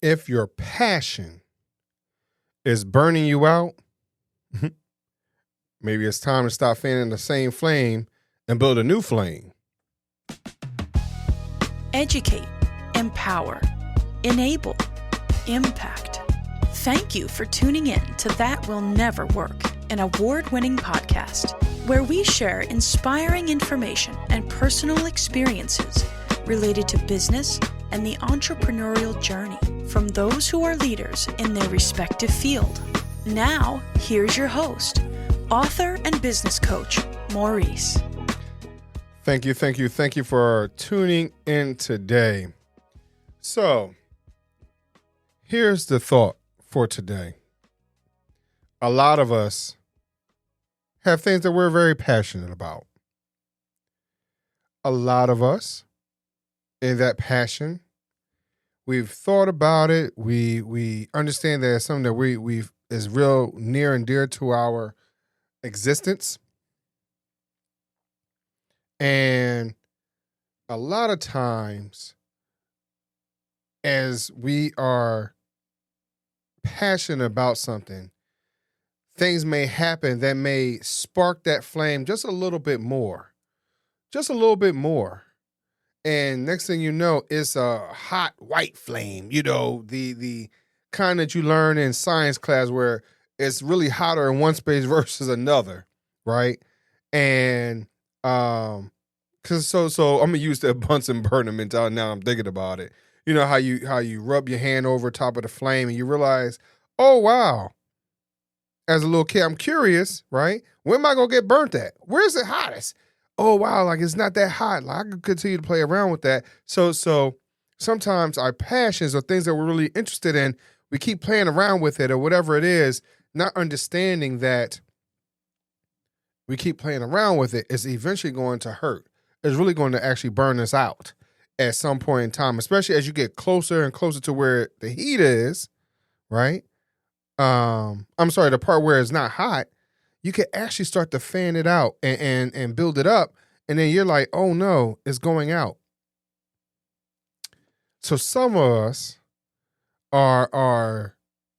If your passion is burning you out, maybe it's time to stop fanning the same flame and build a new flame. Educate, empower, enable, impact. Thank you for tuning in to That Will Never Work, an award-winning podcast where we share inspiring information and personal experiences related to business and the entrepreneurial journey from those who are leaders in their respective field. Now, here's your host, author and business coach, Maurice. Thank you for tuning in today. So, here's the thought for today. A lot of us have things that we're very passionate about. A lot of us, in that passion, we've thought about it. We understand that it's something that we is real near and dear to our existence. And a lot of times, as we are passionate about something, things may happen that may spark that flame just a little bit more. Just a little bit more. And next thing you know, it's a hot white flame, the kind that you learn in science class where it's really hotter in one space versus another, right? And so I'm gonna use that Bunsen burner mentality now I'm thinking about it. You know how you rub your hand over top of the flame and you realize, oh wow. As a little kid, I'm curious, right? When am I gonna get burnt at? Where's it hottest? Oh wow, like it's not that hot. Like I can continue to play around with that. So sometimes our passions or things that we're really interested in, we keep playing around with it or whatever it is, not understanding that we keep playing around with it, it's eventually going to hurt. It's really going to actually burn us out at some point in time, especially as you get closer and closer to where the heat is, right? The part where it's not hot, you can actually start to fan it out and build it up. And then you're like, oh no, it's going out. So some of us are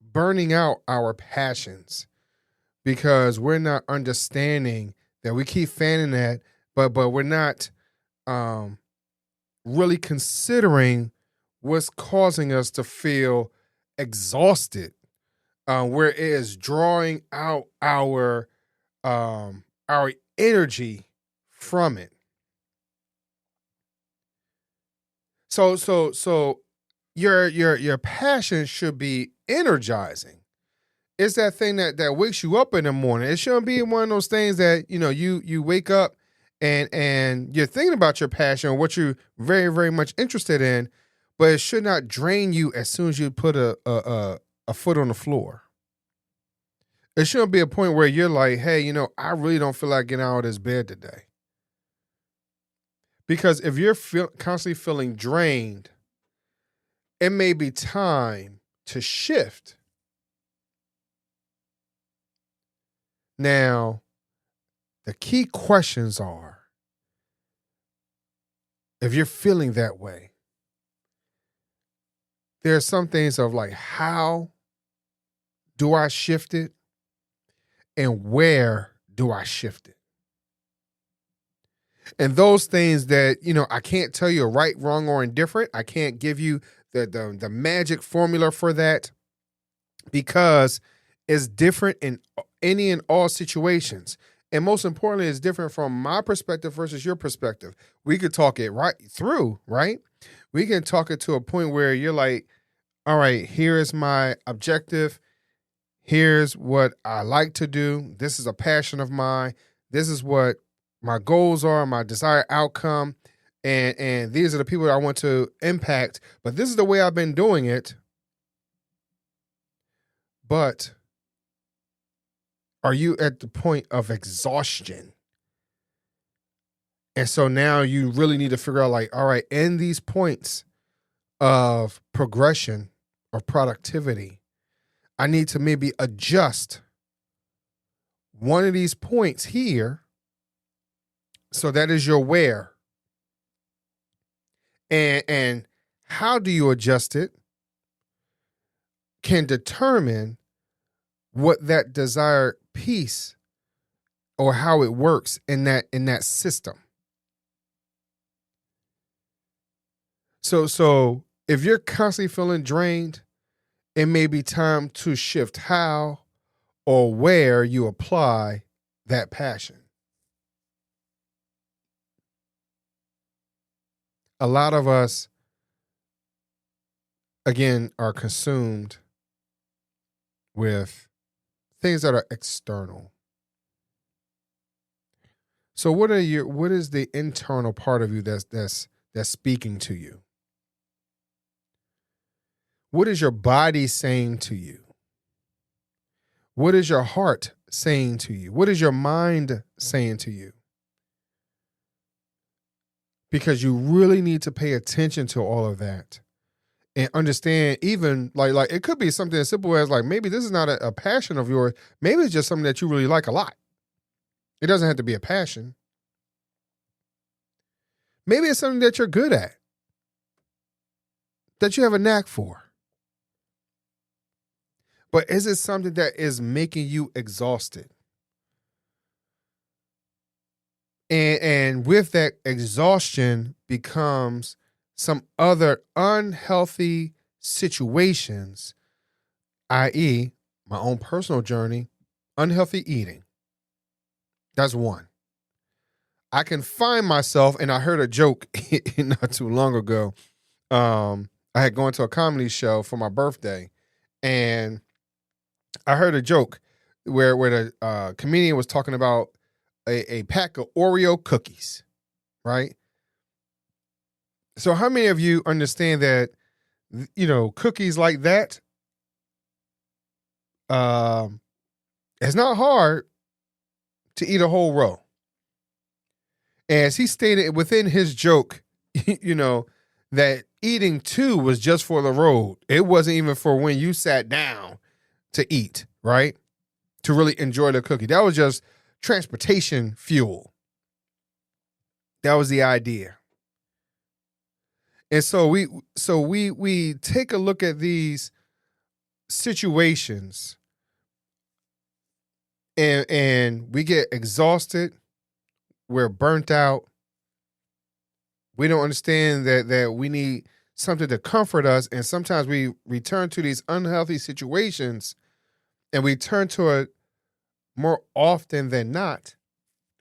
burning out our passions because we're not understanding that we keep fanning that, but we're not really considering what's causing us to feel exhausted. Where it is drawing out our energy from it. So your passion should be energizing. It's that thing that wakes you up in the morning. It shouldn't be one of those things that you wake up and you're thinking about your passion or what you're very, very much interested in, but it should not drain you as soon as you put a foot on the floor. It shouldn't be a point where you're like, hey, I really don't feel like getting out of this bed today. Because if you're constantly feeling drained, it may be time to shift. Now, the key questions are, if you're feeling that way, there are some things of like, how do I shift it? And where do I shift it? And those things that, I can't tell you right, wrong, or indifferent. I can't give you the magic formula for that because it's different in any and all situations. And most importantly, it's different from my perspective versus your perspective. We could talk it right through, right? We can talk it to a point where you're like, all right, here is my objective. Here's what I like to do. This is a passion of mine. This is what my goals are, my desired outcome. And these are the people that I want to impact. But this is the way I've been doing it. But are you at the point of exhaustion? And so now you really need to figure out like, all right, in these points of progression or productivity, I need to maybe adjust one of these points here. So that is your where. And how do you adjust it? can determine what that desired peace or how it works in that system. So if you're constantly feeling drained, it may be time to shift how or where you apply that passion. A lot of us, again, are consumed with things that are external. So what is the internal part of you that's speaking to you? What is your body saying to you? What is your heart saying to you? What is your mind saying to you? Because you really need to pay attention to all of that and understand, even like it could be something as simple as like, maybe this is not a passion of yours. Maybe it's just something that you really like a lot. It doesn't have to be a passion. Maybe it's something that you're good at, that you have a knack for. But is it something that is making you exhausted? And with that exhaustion becomes some other unhealthy situations, i.e., my own personal journey, unhealthy eating. That's one. I can find myself, and I heard a joke not too long ago. I had gone to a comedy show for my birthday, and I heard a joke where the comedian was talking about a pack of Oreo cookies, right? So how many of you understand that, cookies like that, it's not hard to eat a whole row. As he stated within his joke, that eating two was just for the road. It wasn't even for when you sat down to eat, right? To really enjoy the cookie. That was just transportation fuel. That was the idea. And so we take a look at these situations and we get exhausted. We're burnt out. We don't understand that we need something to comfort us. And sometimes we return to these unhealthy situations, and we turn to it more often than not,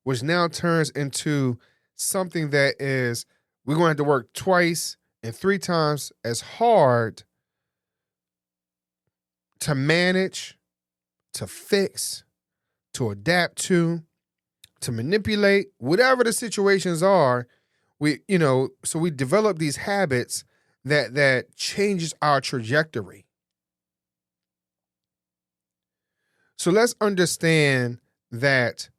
which now turns into something that is, we're going to have to work twice and three times as hard to manage, to fix, to adapt to manipulate, whatever the situations are. So we develop these habits that changes our trajectory. So let's understand that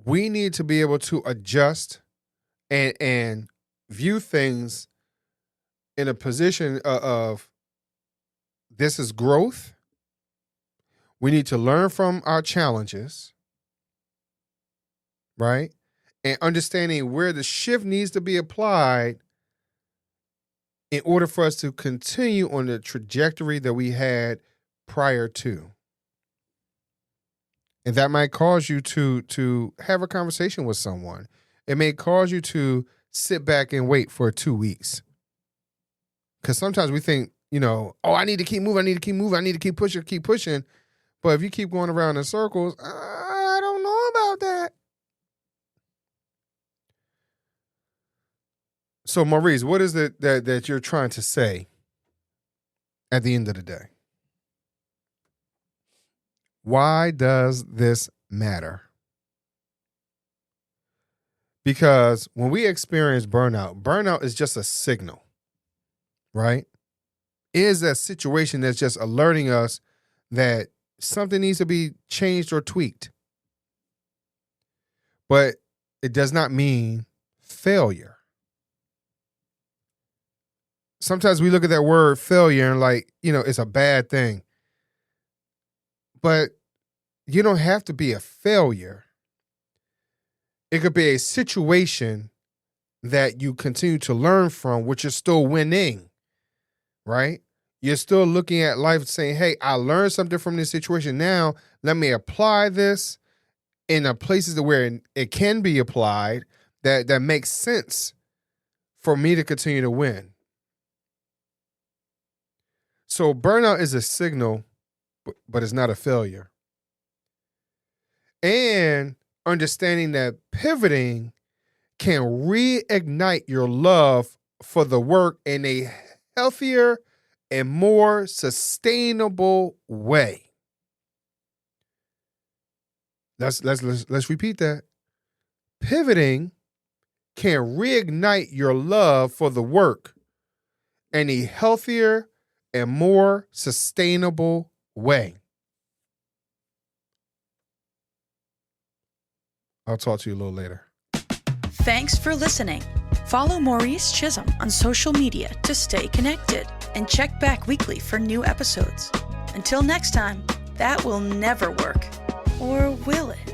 we need to be able to adjust and view things in a position of this is growth. We need to learn from our challenges, right? And understanding where the shift needs to be applied in order for us to continue on the trajectory that we had prior to. And that might cause you to have a conversation with someone. It may cause you to sit back and wait for 2 weeks. Because sometimes we think, I need to keep moving, I need to keep pushing. But if you keep going around in circles, I don't know about that. So, Maurice, what is it that you're trying to say at the end of the day? Why does this matter? Because when we experience burnout is just a signal, right? It is a situation that's just alerting us that something needs to be changed or tweaked. But it does not mean failure. Sometimes we look at that word failure and it's a bad thing. But you don't have to be a failure. It could be a situation that you continue to learn from, which is still winning, right? You're still looking at life saying, hey, I learned something from this situation. Now, let me apply this in the places where it can be applied that makes sense for me to continue to win. So burnout is a signal, but it's not a failure. And understanding that pivoting can reignite your love for the work in a healthier and more sustainable way. Let's repeat that. Pivoting can reignite your love for the work in a healthier and more sustainable way. I'll talk to you a little later. Thanks for listening. Follow Maurice Chisholm on social media to stay connected and check back weekly for new episodes. Until next time, that will never work. Or will it?